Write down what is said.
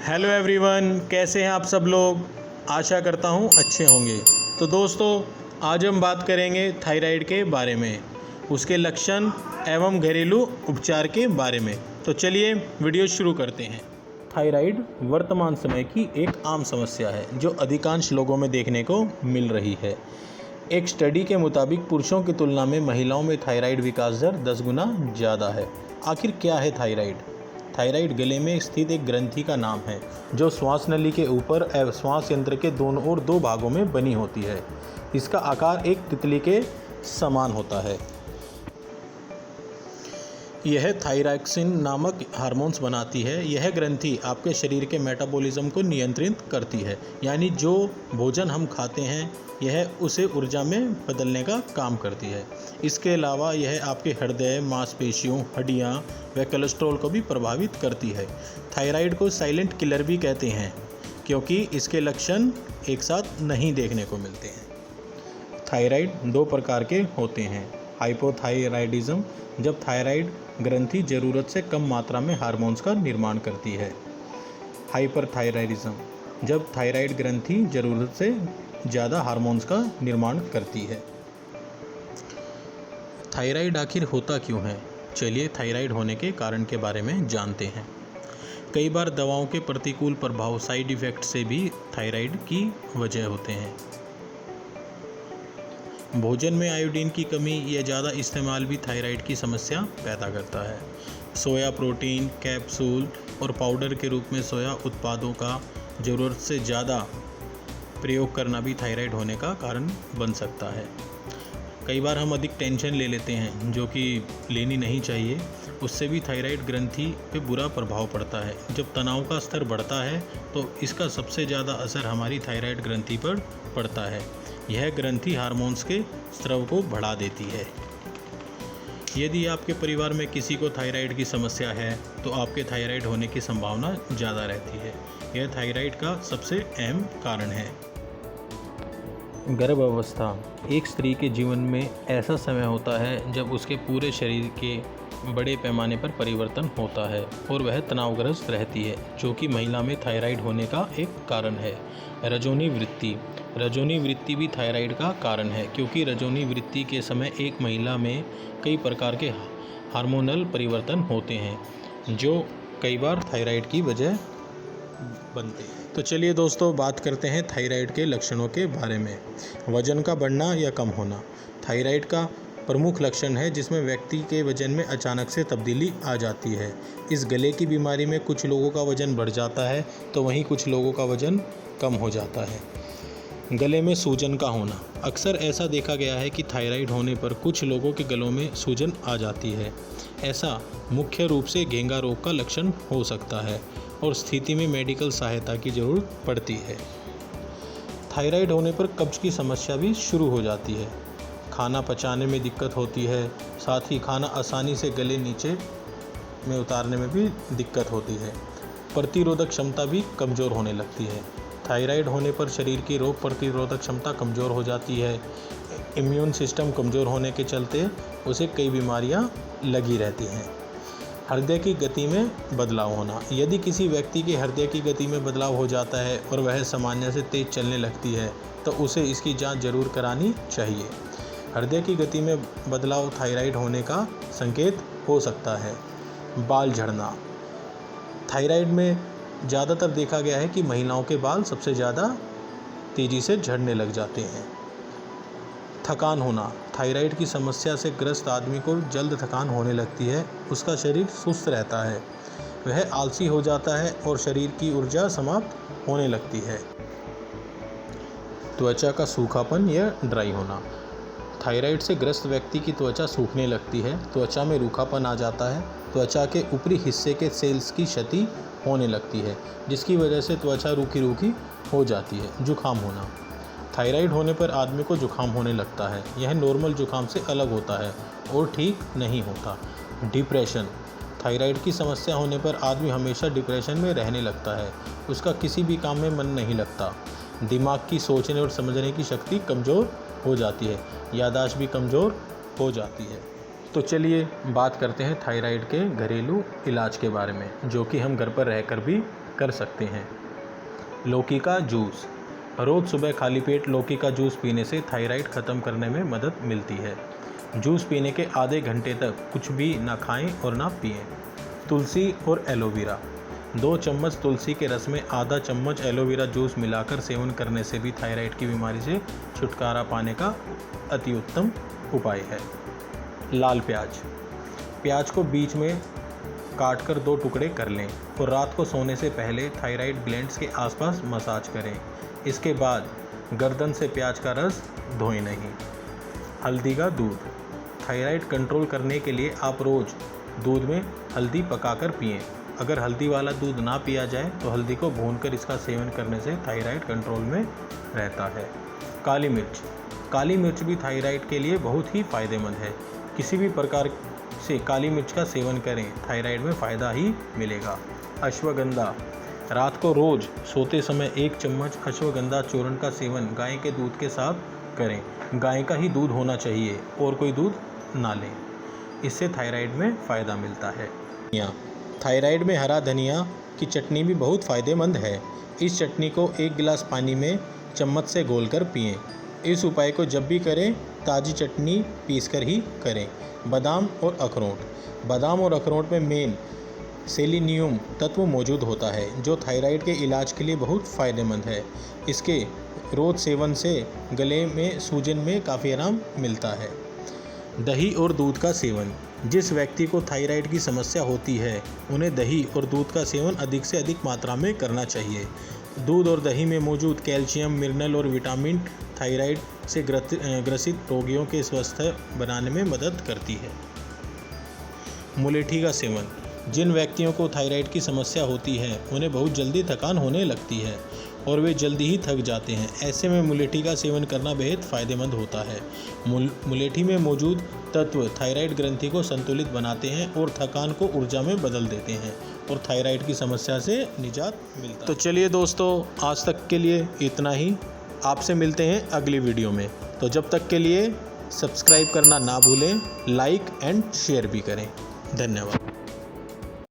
Hello everyone, कैसे हैं आप सब लोग। आशा करता हूं अच्छे होंगे। तो दोस्तों, आज हम बात करेंगे थायराइड के बारे में, उसके लक्षण एवं घरेलू उपचार के बारे में। तो चलिए वीडियो शुरू करते हैं। थायराइड वर्तमान समय की एक आम समस्या है जो अधिकांश लोगों में देखने को मिल रही है। एक स्टडी के मुताबिक पुरुषों की तुलना में महिलाओं में थायराइड विकास दर 10 गुना ज़्यादा है। आखिर क्या है थायराइड? थायराइड गले में स्थित एक ग्रंथि का नाम है जो श्वास नली के ऊपर एवं श्वास यंत्र के दोनों ओर दो भागों में बनी होती है। इसका आकार एक तितली के समान होता है। यह थायरॉक्सिन नामक हार्मोन्स बनाती है। यह ग्रंथि आपके शरीर के मेटाबॉलिज्म को नियंत्रित करती है, यानी जो भोजन हम खाते हैं यह उसे ऊर्जा में बदलने का काम करती है। इसके अलावा यह आपके हृदय, मांसपेशियों, हड्डियां व कोलेस्ट्रॉल को भी प्रभावित करती है। थायराइड को साइलेंट किलर भी कहते हैं क्योंकि इसके लक्षण एक साथ नहीं देखने को मिलते हैं। थायराइड दो प्रकार के होते हैं। हाइपोथायराइडिज्म, जब थायराइड ग्रंथि ज़रूरत से कम मात्रा में हार्मोन्स का निर्माण करती है। हाइपरथायराइडिज्म, जब थायराइड ग्रंथि ज़रूरत से ज़्यादा हार्मोन्स का निर्माण करती है। थायराइड आखिर होता क्यों है? चलिए थायराइड होने के कारण के बारे में जानते हैं। कई बार दवाओं के प्रतिकूल प्रभाव, साइड इफ़ेक्ट से भी थायराइड की वजह होते हैं। भोजन में आयोडीन की कमी या ज़्यादा इस्तेमाल भी थायराइड की समस्या पैदा करता है। सोया प्रोटीन, कैप्सूल और पाउडर के रूप में सोया उत्पादों का ज़रूरत से ज़्यादा प्रयोग करना भी थायराइड होने का कारण बन सकता है। कई बार हम अधिक टेंशन ले लेते हैं जो कि लेनी नहीं चाहिए, उससे भी थायराइड ग्रंथि पे बुरा प्रभाव पड़ता है। जब तनाव का स्तर बढ़ता है तो इसका सबसे ज़्यादा असर हमारी थायराइड ग्रंथि पर पड़ता है। यह ग्रंथि हार्मोन्स के स्राव को बढ़ा देती है। यदि आपके परिवार में किसी को थायराइड की समस्या है तो आपके थायराइड होने की संभावना ज़्यादा रहती है। यह थायराइड का सबसे अहम कारण है। गर्भावस्था एक स्त्री के जीवन में ऐसा समय होता है जब उसके पूरे शरीर के बड़े पैमाने पर परिवर्तन होता है और वह तनावग्रस्त रहती है, जो कि महिला में थायराइड होने का एक कारण है। रजोनी वृत्ति, रजोनी वृत्ति भी थायराइड का कारण है क्योंकि रजोनी वृत्ति के समय एक महिला में कई प्रकार के हार्मोनल परिवर्तन होते हैं जो कई बार थायराइड की वजह बनते हैं। तो चलिए दोस्तों, बात करते हैं थायराइड के लक्षणों के बारे में। वजन का बढ़ना या कम होना थायराइड का प्रमुख लक्षण है जिसमें व्यक्ति के वजन में अचानक से तब्दीली आ जाती है। इस गले की बीमारी में कुछ लोगों का वजन बढ़ जाता है तो वहीं कुछ लोगों का वजन कम हो जाता है। गले में सूजन का होना, अक्सर ऐसा देखा गया है कि थायराइड होने पर कुछ लोगों के गलों में सूजन आ जाती है। ऐसा मुख्य रूप से घेंगा रोग का लक्षण हो सकता है और स्थिति में मेडिकल सहायता की ज़रूरत पड़ती है। थायराइड होने पर कब्ज की समस्या भी शुरू हो जाती है। खाना पचाने में दिक्कत होती है, साथ ही खाना आसानी से गले नीचे में उतारने में भी दिक्कत होती है। प्रतिरोधक क्षमता भी कमज़ोर होने लगती है। थायराइड होने पर शरीर की रोग प्रतिरोधक क्षमता कमज़ोर हो जाती है। इम्यून सिस्टम कमज़ोर होने के चलते उसे कई बीमारियां लगी रहती हैं। हृदय की गति में बदलाव होना, यदि किसी व्यक्ति के हृदय की गति में बदलाव हो जाता है और वह सामान्य से तेज़ चलने लगती है तो उसे इसकी जांच जरूर करानी चाहिए। हृदय की गति में बदलाव थायराइड होने का संकेत हो सकता है। बाल झड़ना, थायराइड में ज़्यादातर देखा गया है कि महिलाओं के बाल सबसे ज़्यादा तेज़ी से झड़ने लग जाते हैं। थकान होना, थायराइड की समस्या से ग्रस्त आदमी को जल्द थकान होने लगती है। उसका शरीर सुस्त रहता है, वह आलसी हो जाता है और शरीर की ऊर्जा समाप्त होने लगती है। त्वचा का सूखापन या ड्राई होना, थायराइड से ग्रस्त व्यक्ति की त्वचा सूखने लगती है, त्वचा में रूखापन आ जाता है, त्वचा के ऊपरी हिस्से के सेल्स की क्षति होने लगती है जिसकी वजह से त्वचा रूखी रूखी हो जाती है। जुकाम होना, थायराइड होने पर आदमी को जुकाम होने लगता है। यह नॉर्मल जुकाम से अलग होता है और ठीक नहीं होता। डिप्रेशन, थायराइड की समस्या होने पर आदमी हमेशा डिप्रेशन में रहने लगता है, उसका किसी भी काम में मन नहीं लगता। दिमाग की सोचने और समझने की शक्ति कमज़ोर हो जाती है, याददाश्त भी कमज़ोर हो जाती है। तो चलिए बात करते हैं थायराइड के घरेलू इलाज के बारे में, जो कि हम घर पर रहकर भी कर सकते हैं। लौकी का जूस। रोज़ सुबह खाली पेट लौकी का जूस पीने से थायराइड ख़त्म करने में मदद मिलती है। जूस पीने के आधे घंटे तक कुछ भी ना खाएं और ना पिएं। तुलसी और एलोवेरा। 2 चम्मच तुलसी के रस में आधा चम्मच एलोवेरा जूस मिलाकर सेवन करने से भी थायराइड की बीमारी से छुटकारा पाने का अति उत्तम उपाय है। लाल प्याज। प्याज को बीच में काटकर 2 टुकड़े कर लें और रात को सोने से पहले थायराइड ग्लैंड्स के आसपास मसाज करें। इसके बाद गर्दन से प्याज का रस धोएं नहीं। हल्दी का दूध। थायराइड कंट्रोल करने के लिए आप रोज़ दूध में हल्दी पकाकर पिएं। अगर हल्दी वाला दूध ना पिया जाए तो हल्दी को भूनकर इसका सेवन करने से थायराइड कंट्रोल में रहता है। काली मिर्च। काली मिर्च भी थायराइड के लिए बहुत ही फ़ायदेमंद है। किसी भी प्रकार से काली मिर्च का सेवन करें, थायराइड में फ़ायदा ही मिलेगा। अश्वगंधा। रात को रोज़ सोते समय 1 चम्मच अश्वगंधा चूर्ण का सेवन गाय के दूध के साथ करें। गाय का ही दूध होना चाहिए और कोई दूध ना लें। इससे थायराइड में फ़ायदा मिलता है। थायराइड में हरा धनिया की चटनी भी बहुत फ़ायदेमंद है। इस चटनी को 1 गिलास पानी में चम्मच से घोलकर पिएं। इस उपाय को जब भी करें ताज़ी चटनी पीसकर ही करें। बादाम और अखरोट। बादाम और अखरोट में मेन सेलेनियम तत्व मौजूद होता है जो थायराइड के इलाज के लिए बहुत फ़ायदेमंद है। इसके रोज़ सेवन से गले में सूजन में काफ़ी आराम मिलता है। दही और दूध का सेवन। जिस व्यक्ति को थायराइड की समस्या होती है उन्हें दही और दूध का सेवन अधिक से अधिक मात्रा में करना चाहिए। दूध और दही में मौजूद कैल्शियम, मिनरल और विटामिन थायराइड से ग्रसित रोगियों के स्वास्थ्य बनाने में मदद करती है। मुलेठी का सेवन। जिन व्यक्तियों को थायराइड की समस्या होती है उन्हें बहुत जल्दी थकान होने लगती है और वे जल्दी ही थक जाते हैं। ऐसे में मुलेठी का सेवन करना बेहद फ़ायदेमंद होता है। मुलेठी में मौजूद तत्व थायराइड ग्रंथि को संतुलित बनाते हैं और थकान को ऊर्जा में बदल देते हैं और थायराइड की समस्या से निजात मिलता है। तो चलिए दोस्तों, आज तक के लिए इतना ही। आपसे मिलते हैं अगली वीडियो में। तो जब तक के लिए सब्सक्राइब करना ना भूलें, लाइक एंड शेयर भी करें। धन्यवाद।